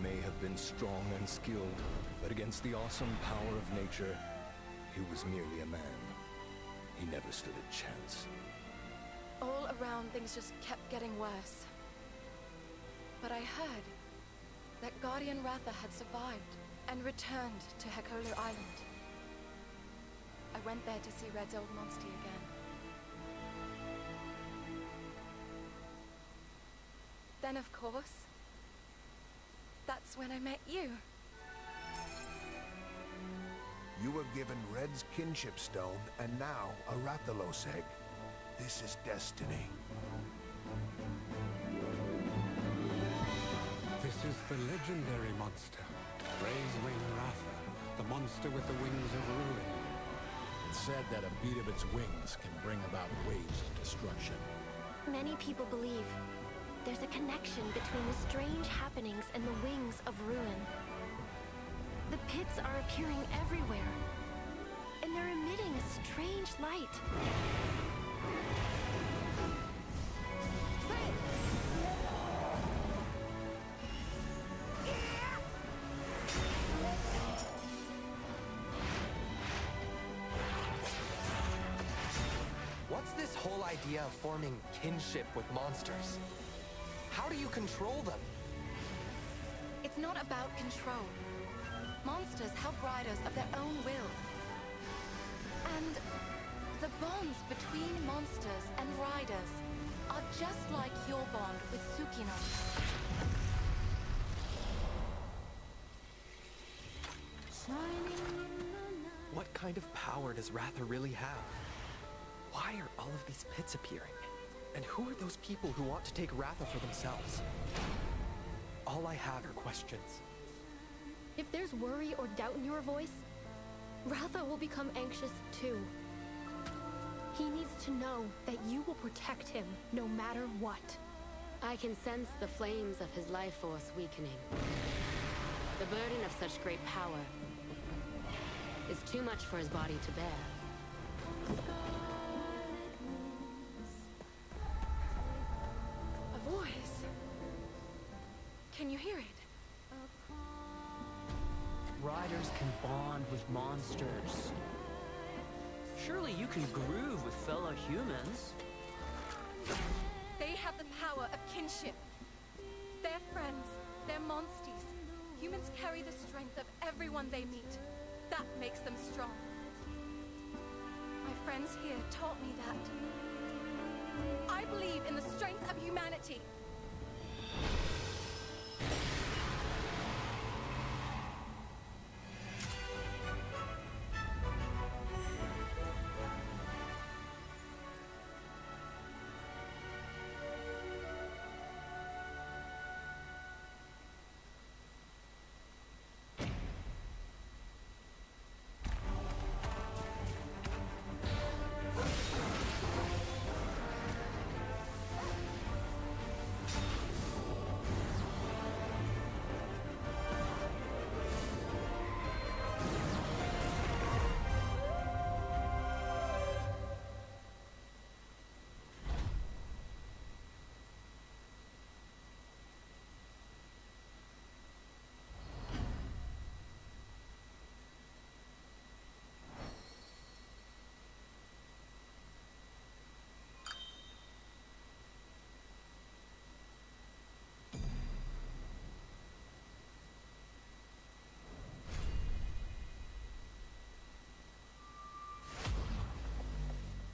may have been strong and skilled, but against the awesome power of nature, he was merely a man. He never stood a chance. All around, things just kept getting worse. But I heard that Guardian Ratha had survived and returned to Hekolu Island. I went there to see Red's old monster again. Then, of course, that's when I met you. You were given Red's kinship stone, and now a Rathalos egg. This is destiny. This is the legendary monster, Ray's Wing Ratha, the monster with the wings of ruin. It's said that a beat of its wings can bring about waves of destruction. Many people believe there's a connection between the strange happenings and the wings of ruin. The pits are appearing everywhere, and they're emitting a strange light. What's this whole idea of forming kinship with monsters? How do you control them? It's not about control. Monsters help riders of their own will. And the bonds between monsters and riders are just like your bond with Tsukino. What kind of power does Ratha really have? Why are all of these pits appearing? And who are those people who want to take Ratha for themselves? All I have are questions. If there's worry or doubt in your voice, Ratha will become anxious too. He needs to know that you will protect him no matter what. I can sense the flames of his life force weakening. The burden of such great power is too much for his body to bear. A voice. Can you hear it? Riders can bond with monsters. Surely you can groove with fellow humans. They have the power of kinship. They're friends. They're monsties. Humans carry the strength of everyone they meet. That makes them strong. My friends here taught me that. I believe in the strength of humanity.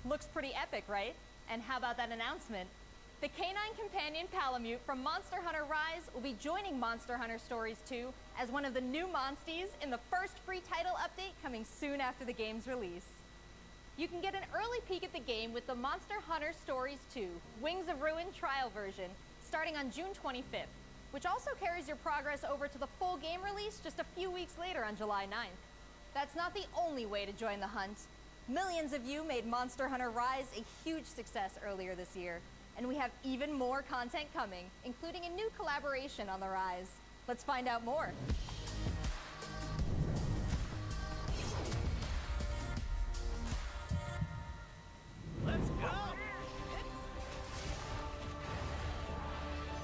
Looks pretty epic, right? And how about that announcement? The canine companion Palamute from Monster Hunter Rise will be joining Monster Hunter Stories 2 as one of the new monsties in the first free title update coming soon after the game's release. You can get an early peek at the game with the Monster Hunter Stories 2 Wings of Ruin trial version starting on June 25th, which also carries your progress over to the full game release just a few weeks later on July 9th. That's not the only way to join the hunt. Millions of you made Monster Hunter Rise a huge success earlier this year, and we have even more content coming, including a new collaboration on the Rise. Let's find out more. Let's go!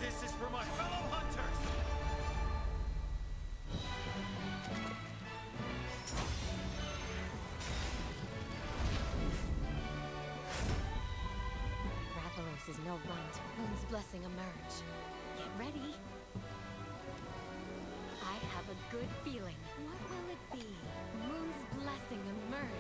This is for my fellow hunters! is no run to Moon's blessing emerge. get ready. I have a good feeling. What will it be? Moon's blessing emerge.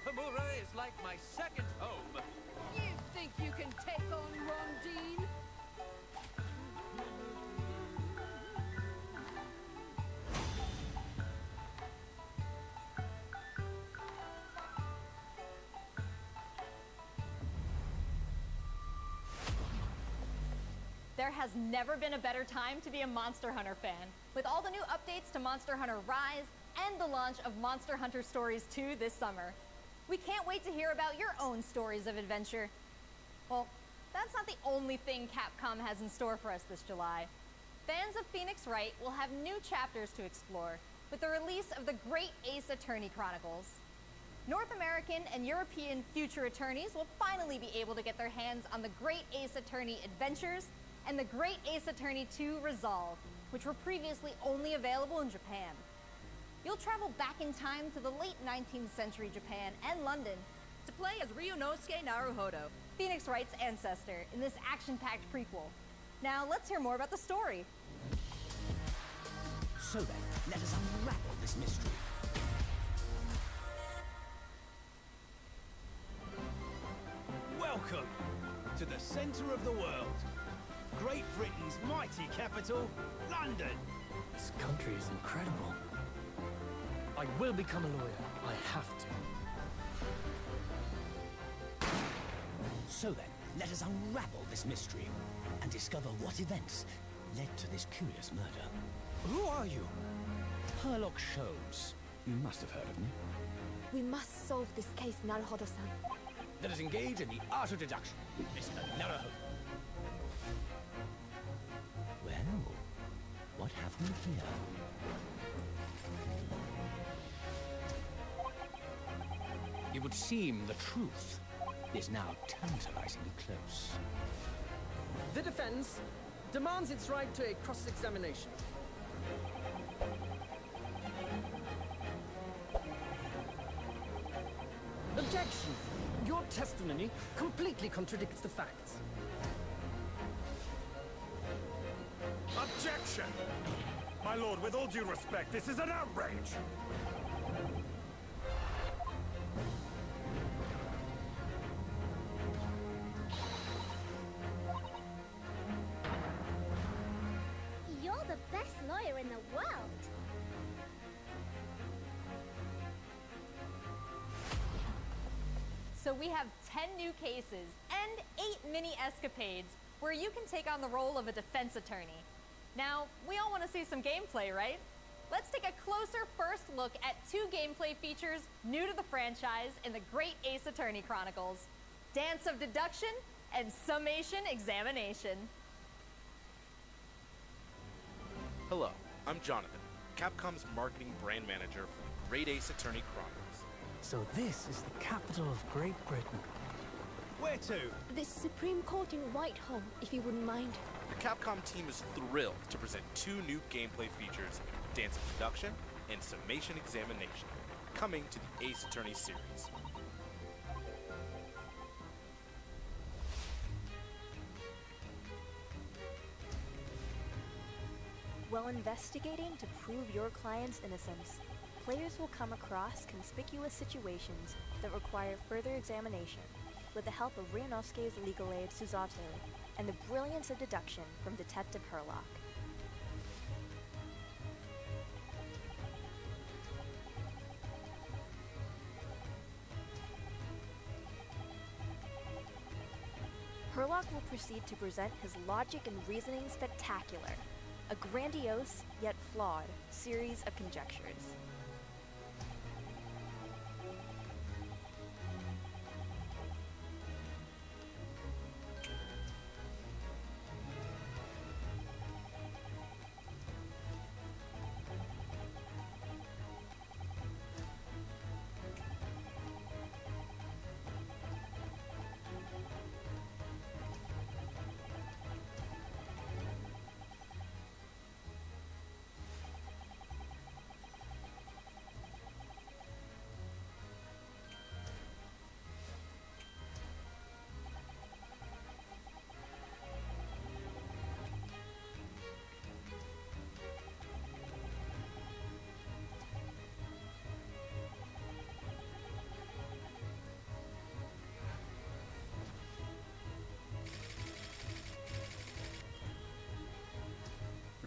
Tamura is like my second home. You think you can take on Rondine? There has never been a better time to be a Monster Hunter fan. With all the new updates to Monster Hunter Rise and the launch of Monster Hunter Stories 2 this summer. We can't wait to hear about your own stories of adventure. Well, that's not the only thing Capcom has in store for us this July. Fans of Phoenix Wright will have new chapters to explore with the release of the Great Ace Attorney Chronicles. North American and European future attorneys will finally be able to get their hands on the Great Ace Attorney Adventures and the Great Ace Attorney 2 Resolve, which were previously only available in Japan. You'll travel back in time to the late 19th century Japan and London To play as Ryunosuke Naruhodo. Phoenix Wright's ancestor in this action-packed prequel. Now let's hear more about the story. So then, let us unravel this mystery. Welcome to the center of the world. Great Britain's mighty capital, London. This country is incredible. I will become a lawyer. I have to. So then, let us unravel this mystery and discover what events led to this curious murder. Who are you? Herlock Sholmes. You must have heard of me. We must solve this case, Naruhodo-san. Let us engage in the art of deduction, Mr. Naruhodo. Well, what have we here? It would seem the truth is now tantalizingly close. The defense demands its right to a cross-examination. Objection! Your testimony completely contradicts the facts. Objection! My lord, with all due respect, this is an outrage! You're the best lawyer in the world. So we have 10 new cases and 8 mini escapades where you can take on the role of a defense attorney. Now, we all want to see some gameplay, right? Let's take a closer first look at 2 gameplay features new to the franchise in the Great Ace Attorney Chronicles: Dance of Deduction and Summation Examination. Hello, I'm Jonathan, Capcom's marketing brand manager for the Great Ace Attorney Chronicles. So this is the capital of Great Britain. Where to? The Supreme Court in Whitehall, if you wouldn't mind. The Capcom team is thrilled to present 2 new gameplay features, Dance of Deduction and Summation Examination, coming to the Ace Attorney series. While investigating to prove your client's innocence, players will come across conspicuous situations that require further examination with the help of Ryunosuke's legal aid Suzato and the brilliance of deduction from Detective Herlock. Herlock will proceed to present his logic and reasoning spectacular, a grandiose yet flawed series of conjectures.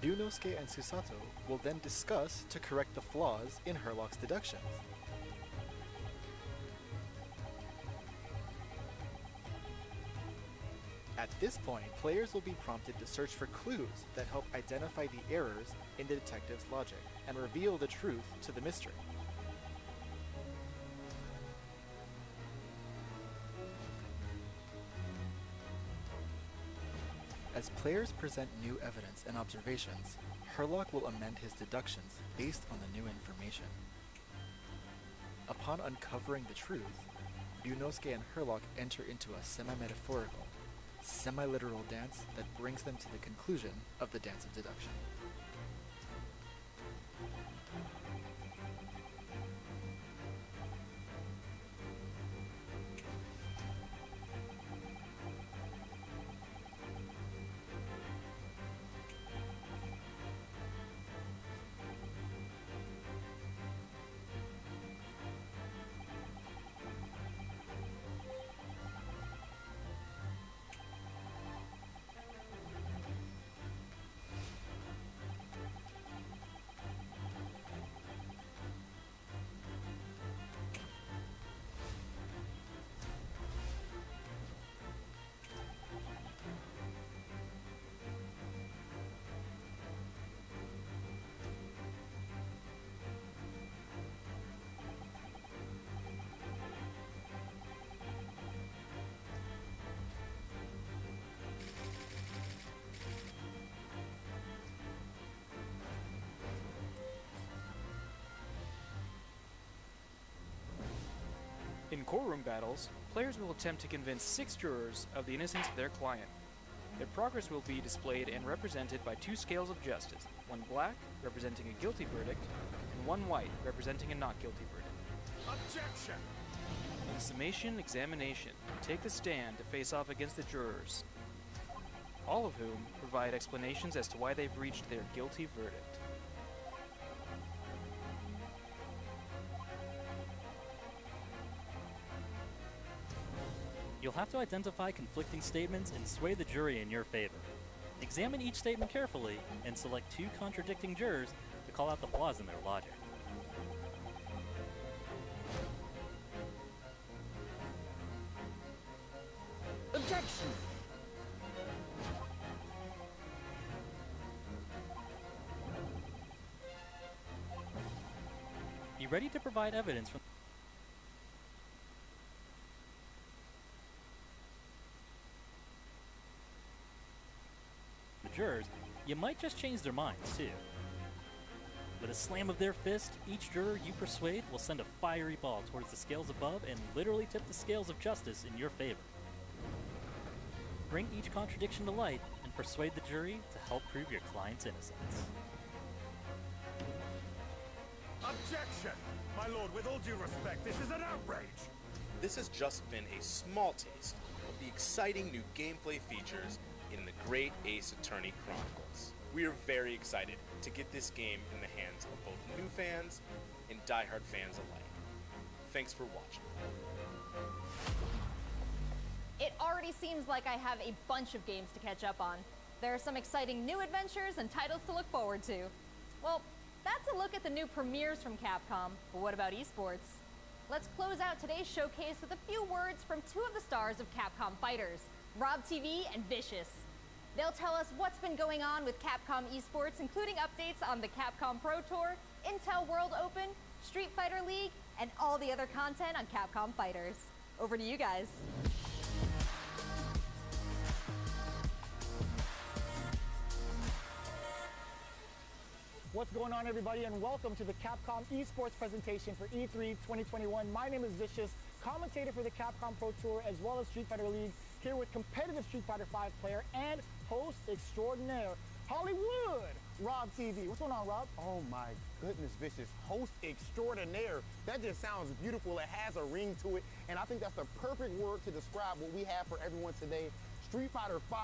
Ryunosuke and Susato will then discuss to correct the flaws in Herlock's deductions. At this point, players will be prompted to search for clues that help identify the errors in the detective's logic and reveal the truth to the mystery. As players present new evidence and observations, Herlock will amend his deductions based on the new information. Upon uncovering the truth, Ryunosuke and Herlock enter into a semi-metaphorical, semi-literal dance that brings them to the conclusion of the dance of deduction. In courtroom battles, players will attempt to convince 6 jurors of the innocence of their client. Their progress will be displayed and represented by 2 scales of justice, one black, representing a guilty verdict, and one white, representing a not guilty verdict. Objection! In summation examination, take the stand to face off against the jurors, all of whom provide explanations as to why they've reached their guilty verdict. You'll have to identify conflicting statements and sway the jury in your favor. Examine each statement carefully and select 2 contradicting jurors to call out the flaws in their logic. Objection! Be ready to provide evidence from the jurors. You might just change their minds, too. With a slam of their fist, each juror you persuade will send a fiery ball towards the scales above and literally tip the scales of justice in your favor. Bring each contradiction to light and persuade the jury to help prove your client's innocence. Objection! My lord, with all due respect, this is an outrage! This has just been a small taste of the exciting new gameplay features in the Great Ace Attorney Chronicles. We are very excited to get this game in the hands of both new fans and diehard fans alike. Thanks for watching. It already seems like I have a bunch of games to catch up on. There are some exciting new adventures and titles to look forward to. Well, that's a look at the new premieres from Capcom, but what about esports? Let's close out today's showcase with a few words from 2 of the stars of Capcom Fighters, Rob TV, and Vicious. They'll tell us what's been going on with Capcom esports, including updates on the Capcom Pro Tour, Intel World Open, Street Fighter League, and all the other content on Capcom Fighters. Over to you guys. What's going on, everybody, and welcome to the Capcom esports presentation for E3 2021. My name is Vicious, commentator for the Capcom Pro Tour as well as Street Fighter League, here with competitive Street Fighter V player and host extraordinaire, Hollywood, Rob TV. What's going on, Rob? Oh my goodness, Vicious. Host extraordinaire. That just sounds beautiful. It has a ring to it, and I think that's the perfect word to describe what we have for everyone today. Street Fighter V,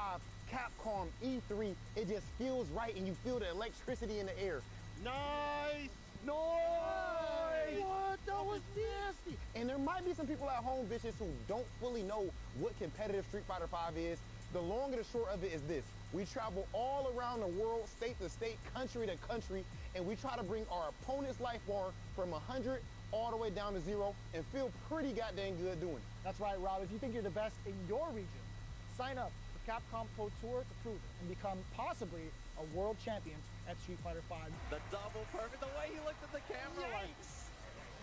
Capcom E3, it just feels right, and you feel the electricity in the air. Nice! Nice! What? That was nasty! And there might be some people at home, Vicious, who don't fully know what competitive Street Fighter V is. The long and the short of it is this. We travel all around the world, state to state, country to country, and we try to bring our opponent's life bar from 100 all the way down to 0 and feel pretty goddamn good doing it. That's right, Rob. If you think you're the best in your region, sign up for Capcom Pro Tour to prove it and become possibly a world champion at Street Fighter V. The double perfect, the way he looked at the camera. Yikes!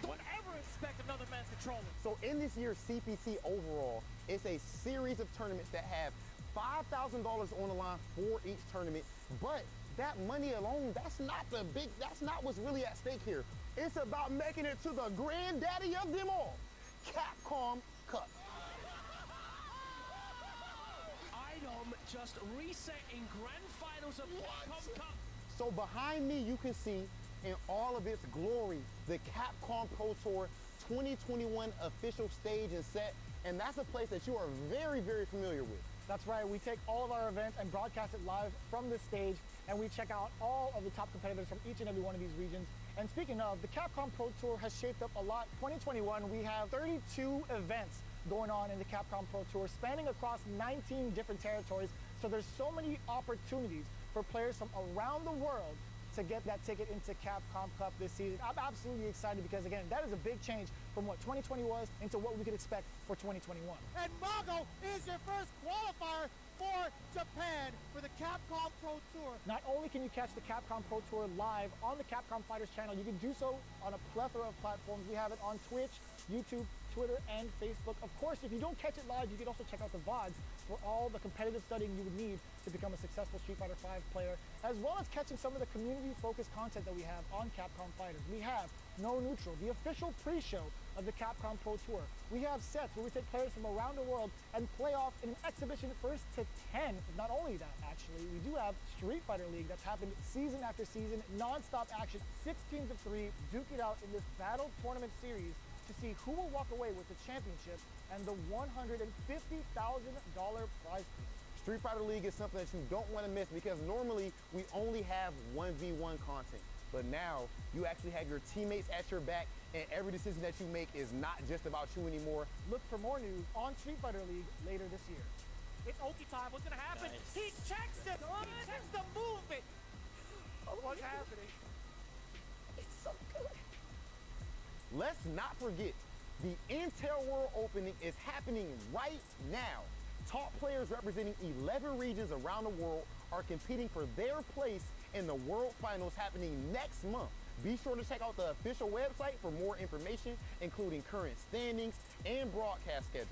Don't ever expect another man's controlling. So in this year's CPC overall, it's a series of tournaments that have $5,000 on the line for each tournament, but that money alone, that's not what's really at stake here. It's about making it to the granddaddy of them all, Capcom Cup. Item just reset in grand finals of Capcom Cup. So behind me, you can see in all of its glory, the Capcom Pro Tour 2021 official stage and set, and that's a place that you are very, very familiar with. That's right, we take all of our events and broadcast it live from this stage, and we check out all of the top competitors from each and every one of these regions. And speaking of, the Capcom Pro Tour has shaped up a lot. 2021, we have 32 events going on in the Capcom Pro Tour, spanning across 19 different territories. So there's so many opportunities for players from around the world to get that ticket into Capcom Cup this season. I'm absolutely excited because, again, that is a big change from what 2020 was into what we could expect for 2021. And Mago is your first qualifier for Japan for the Capcom Pro Tour. Not only can you catch the Capcom Pro Tour live on the Capcom Fighters channel, you can do so on a plethora of platforms. We have it on Twitch, YouTube, Twitter, and Facebook. Of course, if you don't catch it live, you can also check out the VODs for all the competitive studying you would need to become a successful Street Fighter V player, as well as catching some of the community-focused content that we have on Capcom Fighters. We have No Neutral, the official pre-show of the Capcom Pro Tour. We have sets where we take players from around the world and play off in an exhibition first to 10. Not only that, actually, we do have Street Fighter League that's happened season after season, non-stop action, 6 teams of 3, duke it out in this battle tournament series to see who will walk away with the championship and the $150,000 prize pool. Street Fighter League is something that you don't want to miss because normally we only have 1v1 content. But now you actually have your teammates at your back, and every decision that you make is not just about you anymore. Look for more news on Street Fighter League later this year. It's Oki time. What's going to happen? Nice. He checks it. He checks the movement. What's happening? It's so good. Let's not forget, the Intel World Opening is happening right now. Top players representing 11 regions around the world are competing for their place in the World Finals happening next month. Be sure to check out the official website for more information, including current standings and broadcast schedule.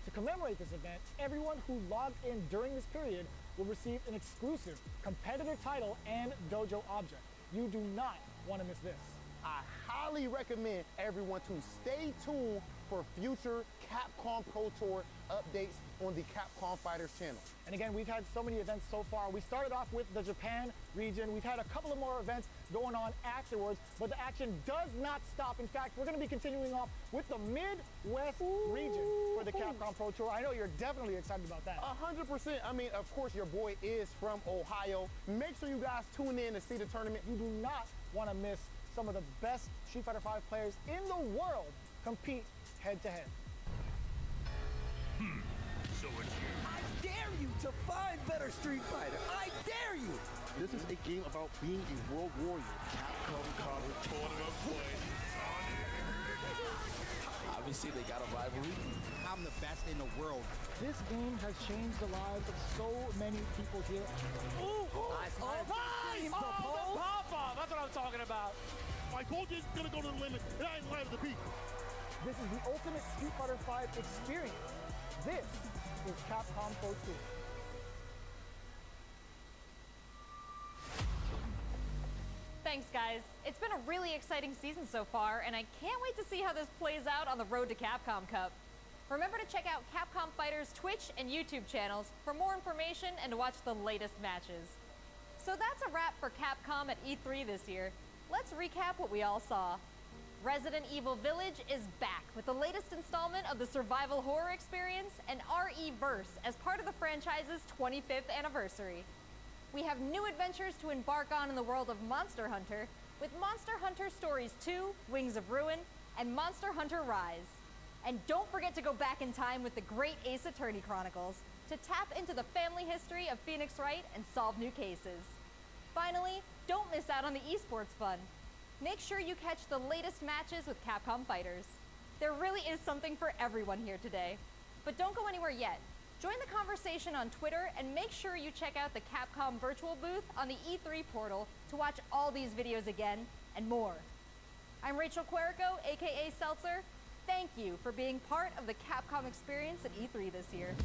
To commemorate this event, everyone who logged in during this period will receive an exclusive competitor title and dojo object. You do not want to miss this. I highly recommend everyone to stay tuned for future Capcom Pro Tour updates on the Capcom Fighters channel. And again, we've had so many events so far. We started off with the Japan region. We've had a couple of more events going on afterwards, but the action does not stop. In fact, we're going to be continuing off with the Midwest region for the Capcom Pro Tour. I know you're definitely excited about that. 100%. I mean, of course, your boy is from Ohio. Make sure you guys tune in to see the tournament. You do not want to miss some of the best Street Fighter V players in the world compete head-to-head. So it's you. I dare you to find better Street Fighter. I dare you. This is a game about being a world warrior. Capcom Cup tournament play. I Obviously, they got a rivalry. I'm the best in the world. This game has changed the lives of so many people here. Ooh! Nice! The pop-off! That's what I'm talking about. My coach is gonna go to the limit, and I ain't light of the peak. This is the ultimate Street Fighter V experience. This is Capcom Pro Tour. Thanks, guys. It's been a really exciting season so far, and I can't wait to see how this plays out on the road to Capcom Cup. Remember to check out Capcom Fighters' Twitch and YouTube channels for more information and to watch the latest matches. So that's a wrap for Capcom at E3 this year. Let's recap what we all saw. Resident Evil Village is back with the latest installment of the survival horror experience and RE-Verse as part of the franchise's 25th anniversary. We have new adventures to embark on in the world of Monster Hunter with Monster Hunter Stories 2, Wings of Ruin, and Monster Hunter Rise. And don't forget to go back in time with the Great Ace Attorney Chronicles to tap into the family history of Phoenix Wright and solve new cases. Finally, don't miss out on the esports fun. Make sure you catch the latest matches with Capcom Fighters. There really is something for everyone here today. But don't go anywhere yet. Join the conversation on Twitter and make sure you check out the Capcom virtual booth on the E3 portal to watch all these videos again and more. I'm Rachel Querico, aka Seltzer. Thank you for being part of the Capcom experience at E3 this year.